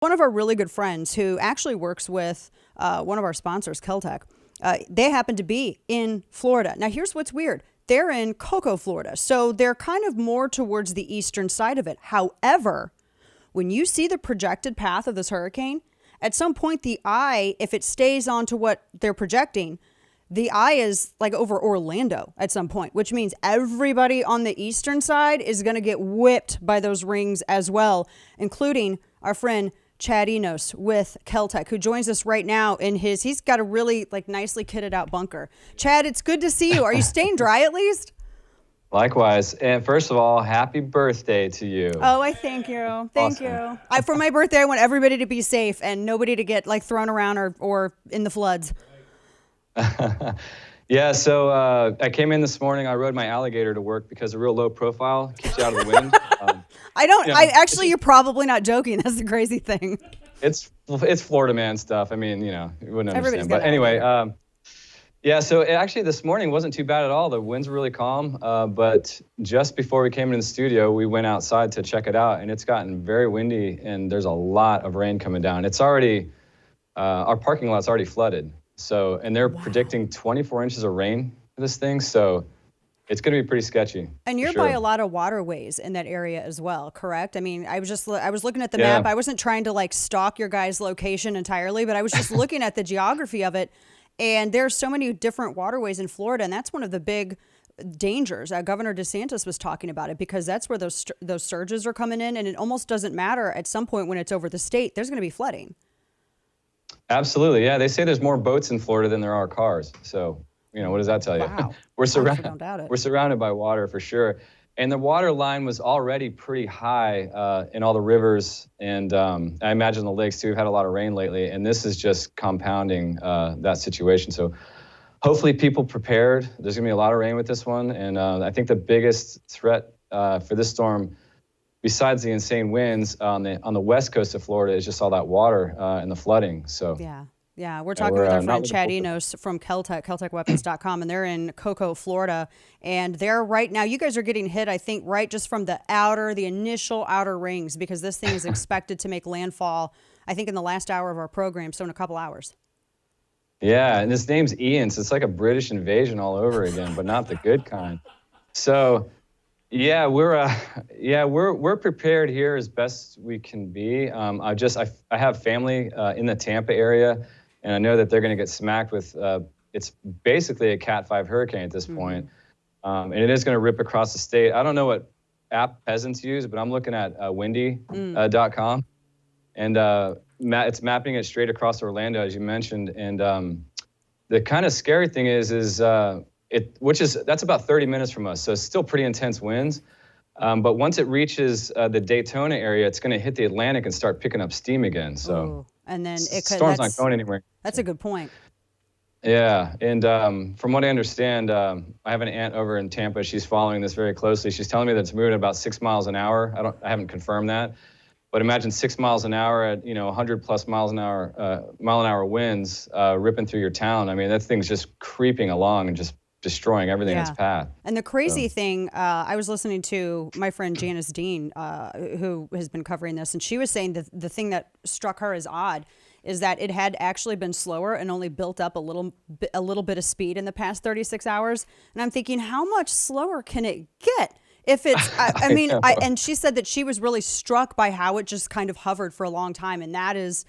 One of our really good friends who actually works with one of our sponsors, KelTec, they happen to be in Florida. Now, here's what's weird. They're in Cocoa, Florida. So they're kind of more towards the eastern side of it. However, when you see the projected path of this hurricane, at some point the eye, if it stays on to what they're projecting, the eye is like over Orlando at some point, which means everybody on the eastern side is going to get whipped by those rings as well, including our friend Chad Enos with KelTec, who joins us right now in he's got a really like nicely kitted out bunker. Chad, it's good to see you. Are you staying dry at least? Likewise. And first of all, happy birthday to you. Oh, I thank you. Thank Awesome. you. For my birthday, I want everybody to be safe and nobody to get like thrown around or in the floods. Yeah, so I came in this morning. I rode my alligator to work because a real low profile keeps you out of the wind. You're probably not joking. That's the crazy thing. It's Florida man stuff. I mean, you wouldn't understand. But anyway, so actually this morning wasn't too bad at all. The winds were really calm. But just before we came into the studio, we went outside to check it out, and it's gotten very windy, and there's a lot of rain coming down. It's already, our parking lot's already flooded. So, and they're predicting 24 inches of rain for this thing. So it's going to be pretty sketchy. And you're by a lot of waterways in that area as well, correct? I mean, I was looking at the map. I wasn't trying to like stalk your guys' location entirely, but I was just looking at the geography of it. And there's so many different waterways in Florida. And that's one of the big dangers. Governor DeSantis was talking about it because that's where those surges are coming in. And it almost doesn't matter at some point when it's over the state, there's going to be flooding. Absolutely. Yeah. They say there's more boats in Florida than there are cars. So, what does that tell you? Wow. We're surrounded by water for sure. And the water line was already pretty high in all the rivers. And I imagine the lakes too. We've had a lot of rain lately. And this is just compounding that situation. So hopefully people prepared. There's going to be a lot of rain with this one. And I think the biggest threat for this storm, besides the insane winds on the west coast of Florida, is just all that water and the flooding. So yeah, we're talking with our friend Chad Enos from KelTec, KelTecWeapons.com, and they're in Cocoa, Florida. And they're right now, you guys are getting hit, I think, right just from the initial outer rings, because this thing is expected to make landfall, I think, in the last hour of our program, so in a couple hours. Yeah, and his name's Ian, so it's like a British invasion all over again, but not the good kind. So yeah, we're prepared here as best we can be. I have family in the Tampa area, and I know that they're going to get smacked with. It's basically a Cat 5 hurricane at this point, and it is going to rip across the state. I don't know what app peasants use, but I'm looking at windy.com, and it's mapping it straight across Orlando, as you mentioned. And the kind of scary thing is that's about 30 minutes from us, so it's still pretty intense winds. But once it reaches the Daytona area, it's going to hit the Atlantic and start picking up steam again. So, and then storm's not going anywhere. That's a good point. Yeah, and from what I understand, I have an aunt over in Tampa. She's following this very closely. She's telling me that it's moving at about 6 miles an hour. I haven't confirmed that, but imagine 6 miles an hour at 100 plus mile an hour winds ripping through your town. I mean, that thing's just creeping along and just destroying everything in its path. And the crazy thing, I was listening to my friend Janice Dean, who has been covering this, and she was saying that the thing that struck her as odd is that it had actually been slower and only built up a little bit of speed in the past 36 hours. And I'm thinking, how much slower can it get? If it's, and she said that she was really struck by how it just kind of hovered for a long time, and that's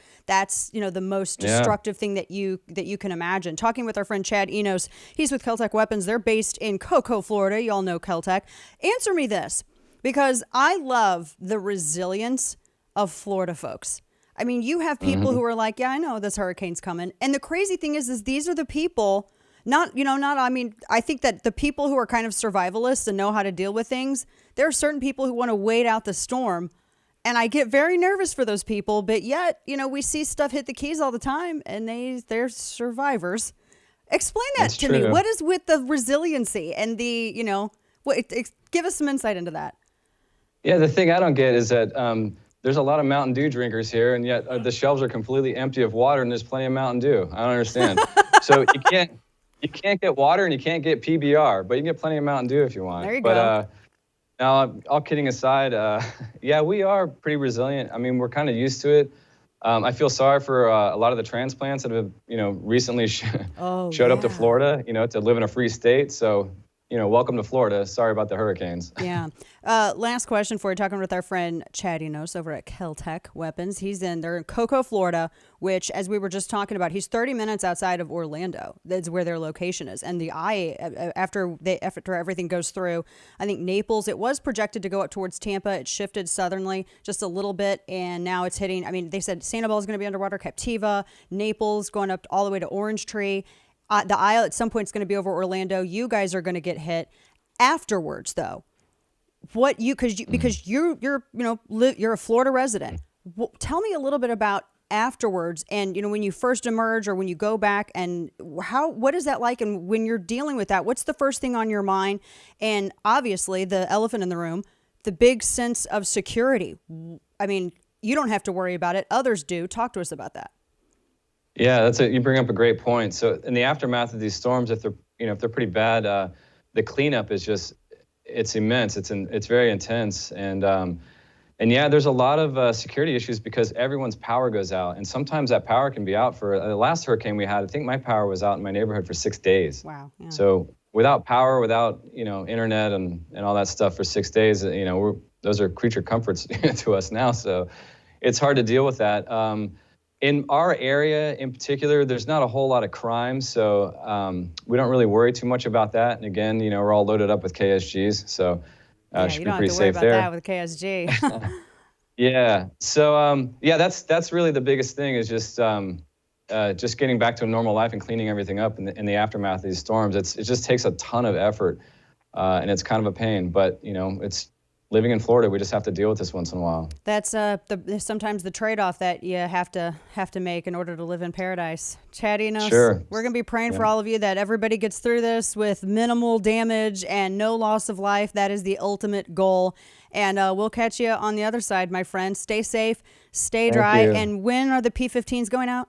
the most destructive thing that you can imagine. Talking with our friend Chad Enos, he's with KelTec Weapons. They're based in Cocoa, Florida. You all know KelTec. Answer me this, because I love the resilience of Florida folks. I mean, you have people who are like, yeah, I know this hurricane's coming, and the crazy thing is these are the people. I think that the people who are kind of survivalists and know how to deal with things, there are certain people who want to wait out the storm. And I get very nervous for those people. But yet, we see stuff hit the Keys all the time, and they're survivors. Explain that to me. What is with the resiliency and give us some insight into that. Yeah, the thing I don't get is that there's a lot of Mountain Dew drinkers here, and yet the shelves are completely empty of water, and there's plenty of Mountain Dew. I don't understand. So you can't get water and you can't get PBR, but you can get plenty of Mountain Dew if you want. There you go. Now, all kidding aside, we are pretty resilient. I mean, we're kind of used to it. I feel sorry for a lot of the transplants that have, recently showed up to Florida, to live in a free state. So, welcome to Florida. Sorry about the hurricanes. Yeah. Last question for you. Talking with our friend Chad Enos over at KelTec Weapons. They're in Cocoa, Florida, which, as we were just talking about, he's 30 minutes outside of Orlando. That's where their location is. And after everything goes through, I think Naples, it was projected to go up towards Tampa. It shifted southerly just a little bit, and now it's hitting. I mean, they said Sanibel is going to be underwater, Captiva, Naples going up all the way to Orange Tree. The Isle at some point is going to be over Orlando. You guys are going to get hit afterwards, though. Because you're a Florida resident. Tell me a little bit about afterwards, and when you first emerge or when you go back, and what is that like? And when you're dealing with that, what's the first thing on your mind? And obviously, the elephant in the room, the big sense of security. I mean, you don't have to worry about it; others do. Talk to us about that. Yeah, you bring up a great point. So in the aftermath of these storms, if they're pretty bad, the cleanup is it's immense. It's very intense, and yeah, there's a lot of security issues because everyone's power goes out, and sometimes that power can be out for the last hurricane we had. I think my power was out in my neighborhood for 6 days. Wow. Yeah. So without power, without internet and all that stuff for 6 days, those are creature comforts to us now. So it's hard to deal with that. In our area in particular, there's not a whole lot of crime, so we don't really worry too much about that. And again, we're all loaded up with KSGs, so should be pretty safe there. You don't have to worry about that with KSG. Yeah. So that's really the biggest thing is just getting back to a normal life and cleaning everything up in the aftermath of these storms. It just takes a ton of effort, and it's kind of a pain. But it's living in Florida, we just have to deal with this once in a while. That's sometimes the trade-off that you have to make in order to live in paradise. Chad Enos, sure. We're going to be praying for all of you that everybody gets through this with minimal damage and no loss of life. That is the ultimate goal. And we'll catch you on the other side, my friend. Stay safe, stay dry. And when are the P-15s going out?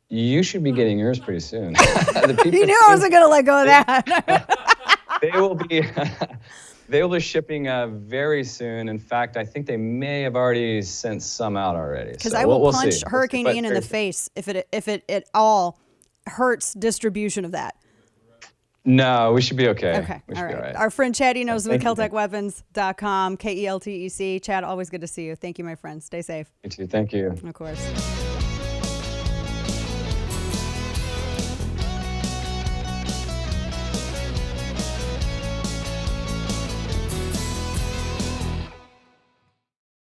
You should be getting yours pretty soon. You knew I wasn't going to let go of that. They will be... They will be shipping very soon. In fact, I think they may have already sent some out already. Because I will punch Hurricane Ian in the face if it at all hurts distribution of that. No, we should be okay. Okay, all right. Our friend Chad Enos with KelTecWeapons.com, KelTec. Chad, always good to see you. Thank you, my friend. Stay safe. You too. Thank you. Of course.